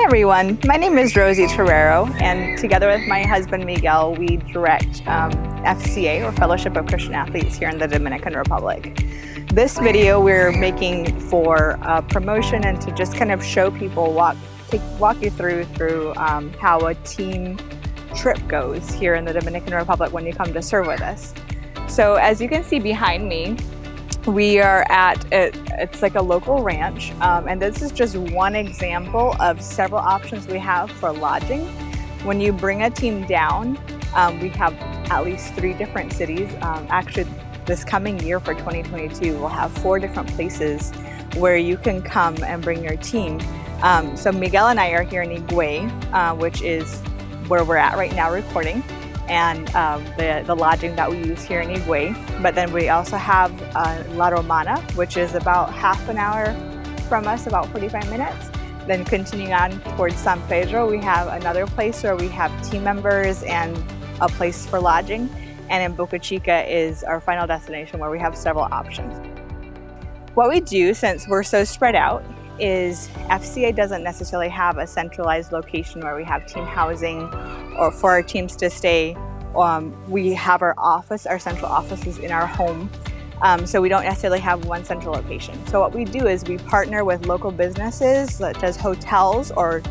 Hi everyone, my name is Rosie Torrero, and together with my husband Miguel, we direct FCA, or Fellowship of Christian Athletes, here in the Dominican Republic. This video we're making for promotion and to just kind of show people, walk you through how a team trip goes here in the Dominican Republic when you come to serve with us. So as you can see behind me, we are at, it's like a local ranch, and this is just one example of several options we have for lodging. When you bring a team down, we have at least 3 different cities. Actually, this coming year for 2022, we'll have 4 different places where you can come and bring your team. So Miguel and I are here in Higüey, which is where we're at right now recording, and the lodging that we use here in Higüey. But then we also have La Romana, which is about half an hour from us, about 45 minutes. Then continuing on towards San Pedro, we have another place where we have team members and a place for lodging. And in Boca Chica is our final destination, where we have several options. What we do, since we're so spread out, is FCA doesn't necessarily have a centralized location where we have team housing or for our teams to stay. We have our central office is in our home, so we don't necessarily have one central location. So what we do is we partner with local businesses such as hotels, or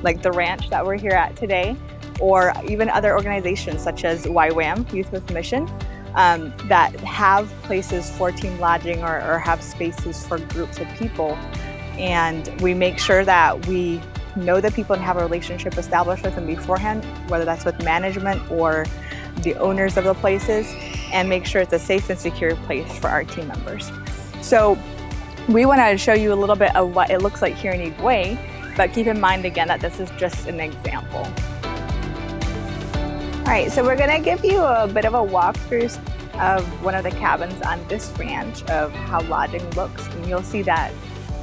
like the ranch that we're here at today, or even other organizations such as YWAM, Youth with Mission, that have places for team lodging or have spaces for groups of people. And we make sure that we know the people and have a relationship established with them beforehand, whether that's with management or the owners of the places, and make sure it's a safe and secure place for our team members. So we want to show you a little bit of what it looks like here in Higüey, but keep in mind again that this is just an example. All right, so we're going to give you a bit of a walkthrough of one of the cabins on this ranch of how lodging looks, and you'll see that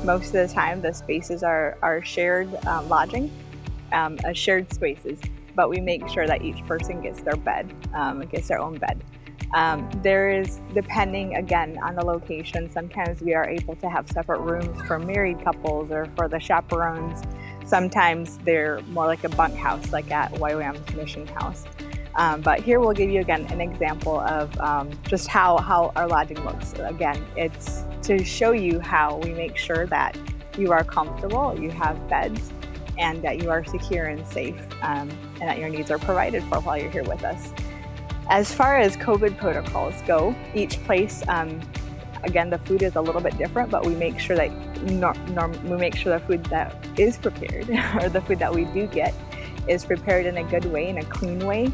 most of the time the spaces are shared lodging, shared spaces, but we make sure that each person gets their bed, gets their own bed. There is, depending again on the location, sometimes we are able to have separate rooms for married couples or for the chaperones. Sometimes they're more like a bunk house, like at YWAM's Mission House. But here we'll give you again an example of just how our lodging looks. Again, it's to show you how we make sure that you are comfortable, you have beds, and that you are secure and safe, and that your needs are provided for while you're here with us. As far as COVID protocols go, each place, again, the food is a little bit different, but we make sure that we make sure the food that is prepared, or the food that we do get, is prepared in a good way, in a clean way.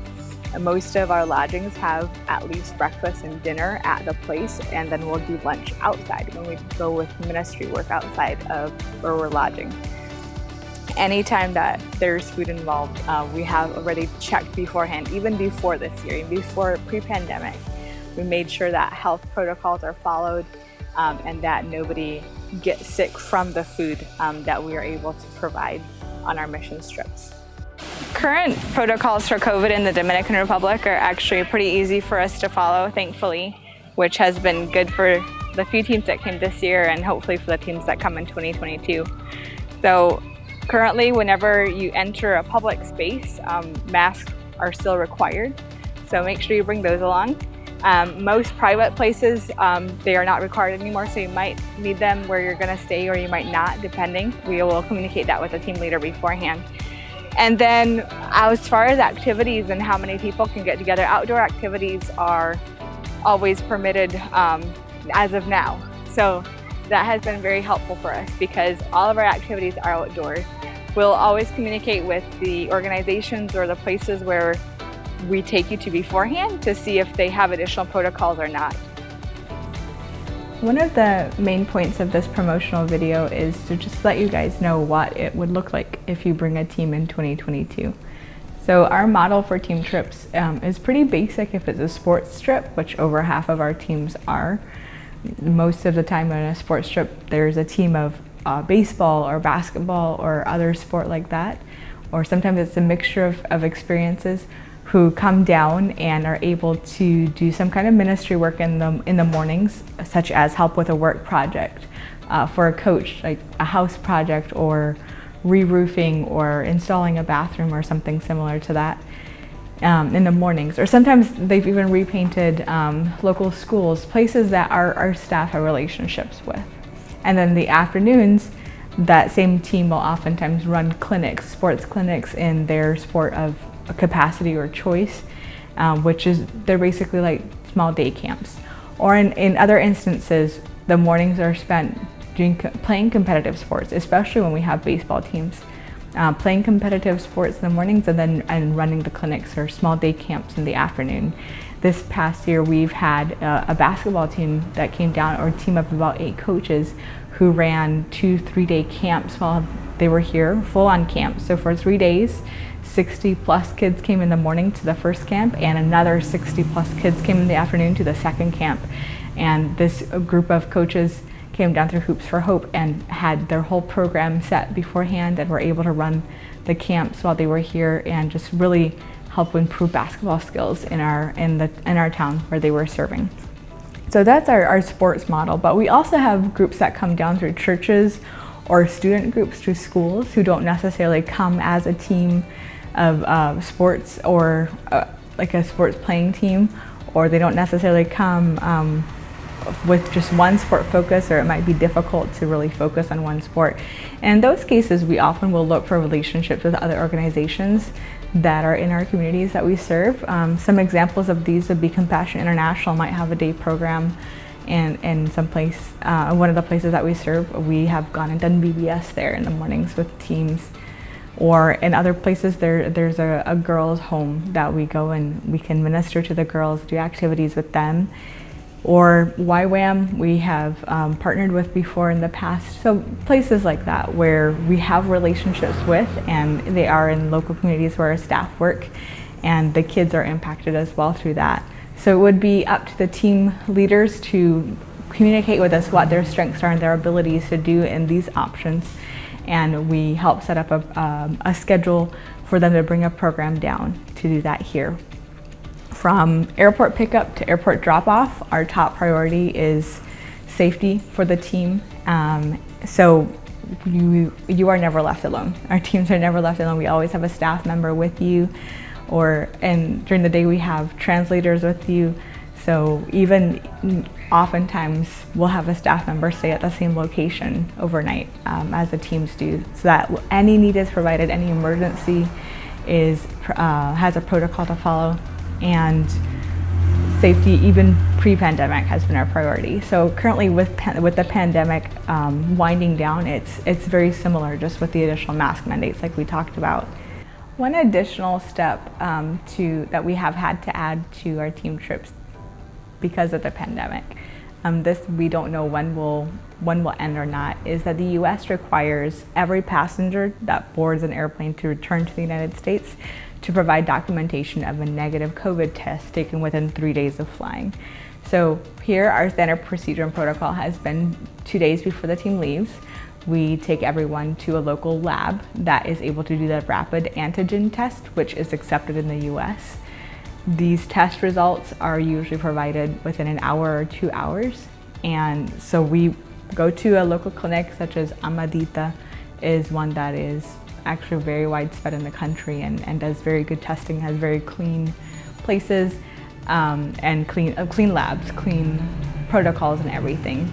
Most of our lodgings have at least breakfast and dinner at the place, and then we'll do lunch outside when we go with ministry work outside of where we're lodging. Anytime that there's food involved, we have already checked beforehand, even before this year, even before pre-pandemic. We made sure that health protocols are followed, and that nobody gets sick from the food that we are able to provide on our mission trips. Current protocols for COVID in the Dominican Republic are actually pretty easy for us to follow, thankfully, which has been good for the few teams that came this year and hopefully for the teams that come in 2022. So currently, whenever you enter a public space, masks are still required, so make sure you bring those along. Most private places, they are not required anymore, so you might need them where you're going to stay, or you might not, depending. We will communicate that with the team leader beforehand. And then as far as activities and how many people can get together, outdoor activities are always permitted as of now. So that has been very helpful for us because all of our activities are outdoors. We'll always communicate with the organizations or the places where we take you to beforehand to see if they have additional protocols or not. One of the main points of this promotional video is to just let you guys know what it would look like if you bring a team in 2022. So our model for team trips is pretty basic if it's a sports trip, which over half of our teams are. Most of the time on a sports trip, there's a team of baseball or basketball or other sport like that. Or sometimes it's a mixture of experiences who come down and are able to do some kind of ministry work in the mornings, such as help with a work project for a coach, like a house project or re-roofing or installing a bathroom or something similar to that in the mornings. Or sometimes they've even repainted local schools, places that our staff have relationships with. And then the afternoons, that same team will oftentimes run clinics, sports clinics in their sport of capacity or choice, which is, they're basically like small day camps. Or in other instances, the mornings are spent playing competitive sports, especially when we have baseball teams. Playing competitive sports in the mornings and running the clinics or small day camps in the afternoon. This past year, we've had a basketball team that came down, or a team of about 8 coaches who ran 2-3 day camps while they were here, full on camps. So for 3 days, 60 plus kids came in the morning to the first camp, and another 60 plus kids came in the afternoon to the second camp. And this group of coaches came down through Hoops for Hope and had their whole program set beforehand, and were able to run the camps while they were here and just really help improve basketball skills in our town where they were serving. So that's our sports model, but we also have groups that come down through churches or student groups through schools who don't necessarily come as a team of sports or like a sports playing team, or they don't necessarily come with just one sport focus, or it might be difficult to really focus on one sport. And in those cases, we often will look for relationships with other organizations that are in our communities that we serve. Some examples of these would be Compassion International might have a day program in some place, one of the places that we serve. We have gone and done BBS there in the mornings with teams. Or in other places, there's a girls' home that we go and we can minister to the girls, do activities with them. Or YWAM, we have partnered with before in the past. So places like that where we have relationships with, and they are in local communities where our staff work, and the kids are impacted as well through that. So it would be up to the team leaders to communicate with us what their strengths are and their abilities to do in these options. And we help set up a schedule for them to bring a program down to do that here. From airport pickup to airport drop-off, our top priority is safety for the team. So you are never left alone. Our teams are never left alone. We always have a staff member with you, and during the day we have translators with you. So even oftentimes we'll have a staff member stay at the same location overnight, as the teams do, so that any need is provided, any emergency has a protocol to follow. And safety, even pre-pandemic, has been our priority. So currently with the pandemic winding down, it's very similar, just with the additional mask mandates like we talked about. One additional step that we have had to add to our team trips because of the pandemic, this we don't know when will end or not, is that the U.S. requires every passenger that boards an airplane to return to the United States to provide documentation of a negative COVID test taken within 3 days of flying. So here, our standard procedure and protocol has been 2 days before the team leaves, we take everyone to a local lab that is able to do the rapid antigen test, which is accepted in the US. These test results are usually provided within an hour or 2 hours. And so we go to a local clinic, such as Amadita is one that is actually very widespread in the country and does very good testing, has very clean places and clean labs, clean protocols and everything.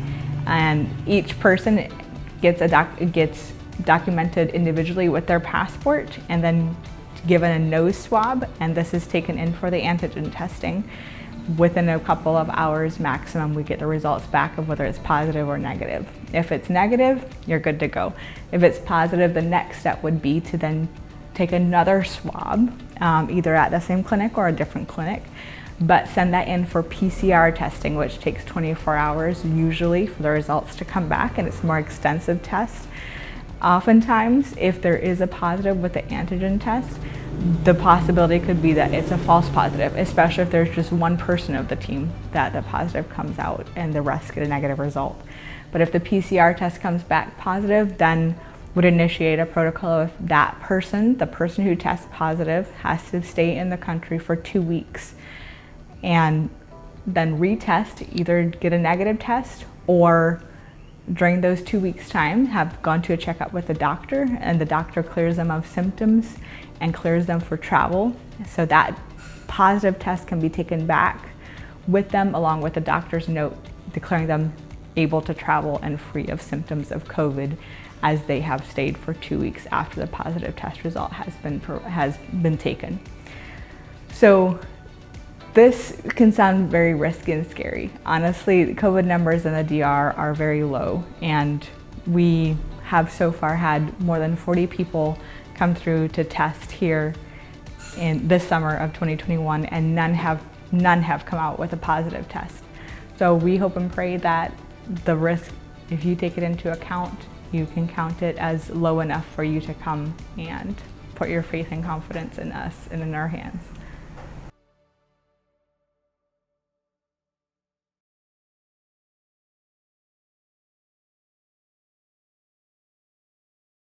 And each person gets documented individually with their passport and then given a nose swab, and this is taken in for the antigen testing. Within a couple of hours maximum, we get the results back of whether it's positive or negative. If it's negative, you're good to go. If it's positive, the next step would be to then take another swab, either at the same clinic or a different clinic, but send that in for PCR testing, which takes 24 hours usually for the results to come back, and it's a more extensive test. Oftentimes, if there is a positive with the antigen test, the possibility could be that it's a false positive, especially if there's just one person of the team that the positive comes out and the rest get a negative result. But if the PCR test comes back positive, then would initiate a protocol of that person. The person who tests positive has to stay in the country for 2 weeks and then retest, either get a negative test or during those 2 weeks' time, have gone to a checkup with the doctor, and the doctor clears them of symptoms and clears them for travel. So that positive test can be taken back with them along with the doctor's note declaring them able to travel and free of symptoms of COVID, as they have stayed for 2 weeks after the positive test result has been taken. So this can sound very risky and scary. Honestly, the COVID numbers in the DR are very low, and we have so far had more than 40 people come through to test here in this summer of 2021, and none have come out with a positive test. So we hope and pray that the risk, if you take it into account, you can count it as low enough for you to come and put your faith and confidence in us and in our hands.